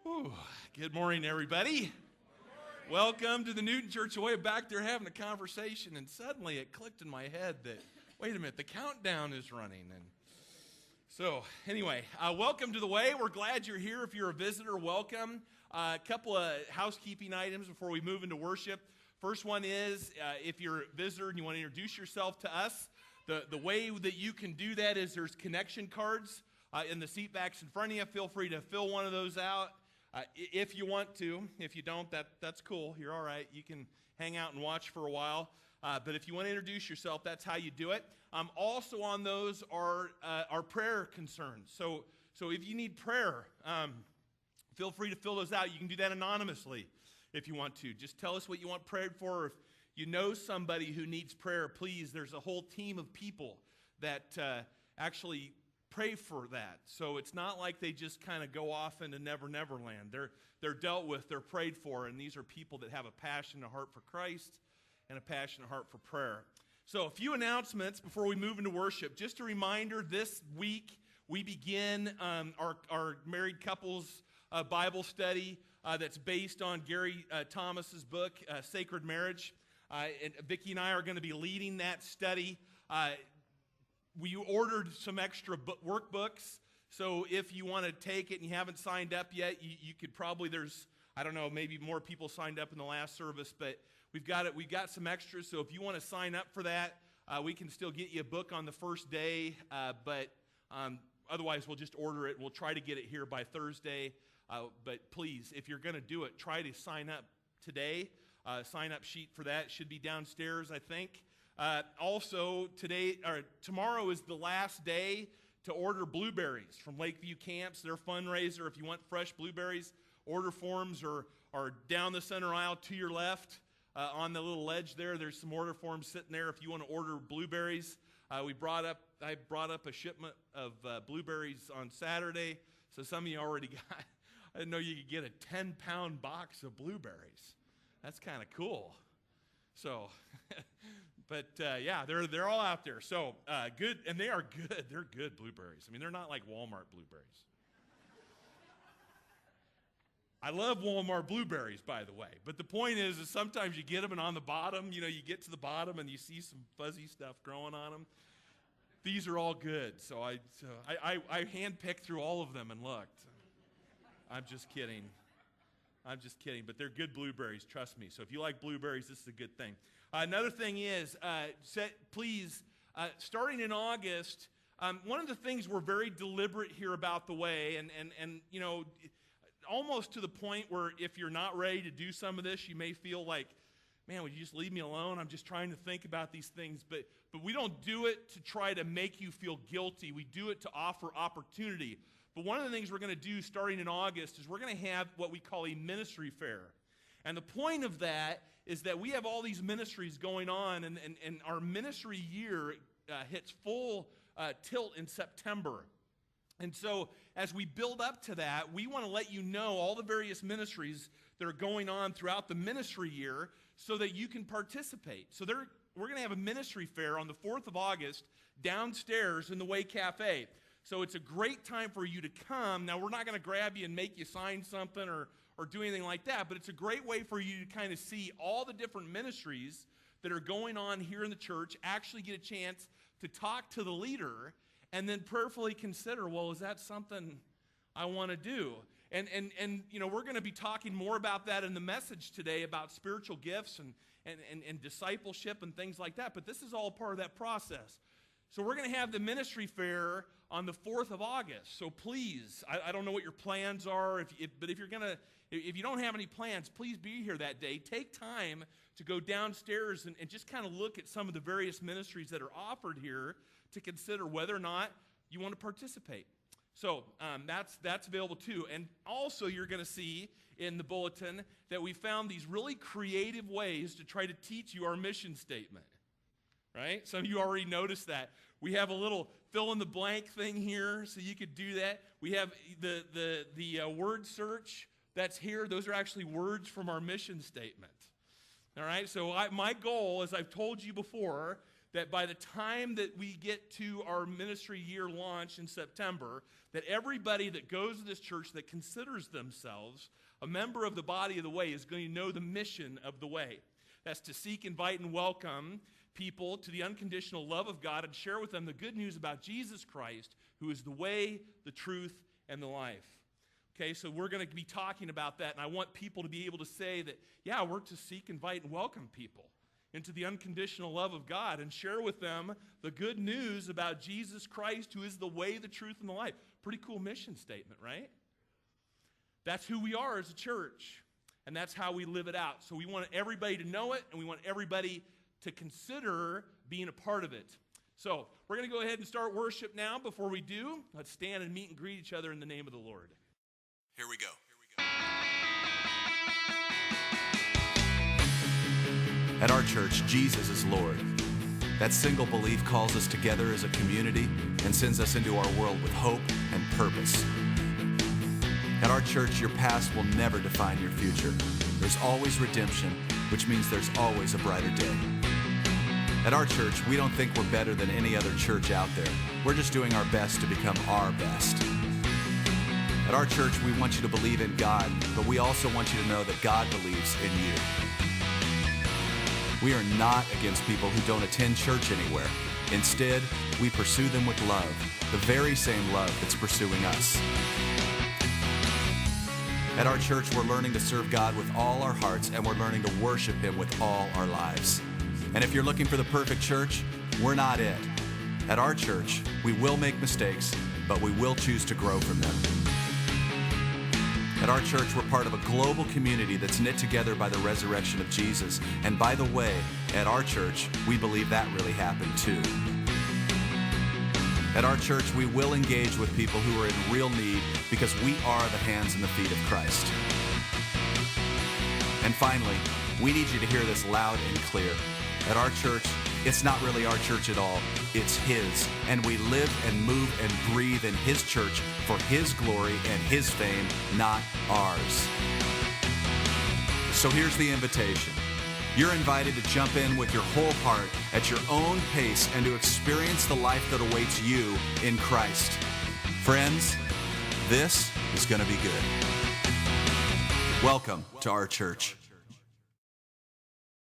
Whew. Good morning, everybody. Good morning. Welcome to the Newton Church. Way back there having a conversation, and suddenly it clicked in my head that, wait a minute, the countdown is running. And so, anyway, welcome to the Way. We're glad you're here. If you're a visitor, welcome. A couple of housekeeping items before we move into worship. First one is, if you're a visitor and you want to introduce yourself to us, the way that you can do that is there's connection cards in the seat backs in front of you. Feel free to fill one of those out. If you want to. If you don't, that's cool. You're all right. You can hang out and watch for a while. But if you want to introduce yourself, that's how you do it. Also on those are our prayer concerns. So if you need prayer, feel free to fill those out. You can do that anonymously if you want to. Just tell us what you want prayed for. If you know somebody who needs prayer, please, there's a whole team of people that actually pray for that. So it's not like they just kind of go off into Neverland. They're dealt with, they're prayed for, and these are people that have a passionate heart for Christ and a passionate heart for prayer. So a few announcements before we move into worship. Just a reminder, this week we begin our married couples Bible study that's based on Gary Thomas's book, Sacred Marriage. And Vicki and I are going to be leading that study. We ordered some extra workbooks, so if you want to take it and you haven't signed up yet, you could probably, I don't know, maybe more people signed up in the last service, but we've got some extras, so if you want to sign up for that, we can still get you a book on the first day, but otherwise we'll just order it. We'll try to get it here by Thursday, but please, if you're going to do it, try to sign up today. Sign-up sheet for that should be downstairs, I think. Also, tomorrow is the last day to order blueberries from Lakeview Camps, their fundraiser. If you want fresh blueberries, order forms are down the center aisle to your left on the little ledge there. There's some order forms sitting there if you want to order blueberries. I brought up a shipment of blueberries on Saturday, so some of you already got. I didn't know you could get a 10-pound box of blueberries. That's kind of cool. So, but yeah, they're all out there. So good, and they are good. They're good blueberries. I mean, they're not like Walmart blueberries. I love Walmart blueberries, by the way. But the point is sometimes you get them, and on the bottom, you get to the bottom, and you see some fuzzy stuff growing on them. These are all good. So I handpicked through all of them and looked. I'm just kidding, but they're good blueberries, trust me. So if you like blueberries, this is a good thing. Another thing is, please, starting in August, one of the things we're very deliberate here about the Way, and almost to the point where if you're not ready to do some of this, you may feel like, man, would you just leave me alone? I'm just trying to think about these things. But we don't do it to try to make you feel guilty. We do it to offer opportunity. But one of the things we're going to do starting in August is we're going to have what we call a ministry fair. And the point of that is that we have all these ministries going on, and our ministry year hits full tilt in September. And so as we build up to that, we want to let you know all the various ministries that are going on throughout the ministry year so that you can participate. So we're going to have a ministry fair on the 4th of August downstairs in the Way Cafe. So it's a great time for you to come. Now, we're not going to grab you and make you sign something or do anything like that, but it's a great way for you to kind of see all the different ministries that are going on here in the church, actually get a chance to talk to the leader, and then prayerfully consider, well, is that something I want to do? And we're going to be talking more about that in the message today about spiritual gifts and discipleship and things like that, but this is all part of that process. So we're going to have the ministry fair on the 4th of August. So please, I don't know what your plans are, but if you don't have any plans, please be here that day. Take time to go downstairs and just kind of look at some of the various ministries that are offered here to consider whether or not you want to participate. So that's available too. And also you're going to see in the bulletin that we found these really creative ways to try to teach you our mission statement. Right? Some of you already noticed that. We have a little fill-in-the-blank thing here, so you could do that. We have the word search that's here. Those are actually words from our mission statement. All right? So my goal, as I've told you before, that by the time that we get to our ministry year launch in September, that everybody that goes to this church that considers themselves a member of the body of the way is going to know the mission of the way. That's to seek, invite, and welcome people to the unconditional love of God and share with them the good news about Jesus Christ, who is the way, the truth, and the life. Okay, so we're going to be talking about that, and I want people to be able to say that, yeah, we're to seek, invite, and welcome people into the unconditional love of God and share with them the good news about Jesus Christ, who is the way, the truth, and the life. Pretty cool mission statement, right? That's who we are as a church, and that's how we live it out. So we want everybody to know it, and we want everybody to consider being a part of it. So we're going to go ahead and start worship now. Before we do, let's stand and meet and greet each other in the name of the Lord. Here we go. At our church, Jesus is Lord. That single belief calls us together as a community and sends us into our world with hope and purpose. At our church, your past will never define your future. There's always redemption, which means there's always a brighter day. At our church, we don't think we're better than any other church out there. We're just doing our best to become our best. At our church, we want you to believe in God, but we also want you to know that God believes in you. We are not against people who don't attend church anywhere. Instead, we pursue them with love, the very same love that's pursuing us. At our church, we're learning to serve God with all our hearts, and we're learning to worship Him with all our lives. And if you're looking for the perfect church, we're not it. At our church, we will make mistakes, but we will choose to grow from them. At our church, we're part of a global community that's knit together by the resurrection of Jesus. And by the way, at our church, we believe that really happened too. At our church, we will engage with people who are in real need because we are the hands and the feet of Christ. And finally, we need you to hear this loud and clear. At our church, it's not really our church at all. It's His. And we live and move and breathe in His church for His glory and His fame, not ours. So here's the invitation. You're invited to jump in with your whole heart at your own pace and to experience the life that awaits you in Christ. Friends, this is going to be good. Welcome to our church.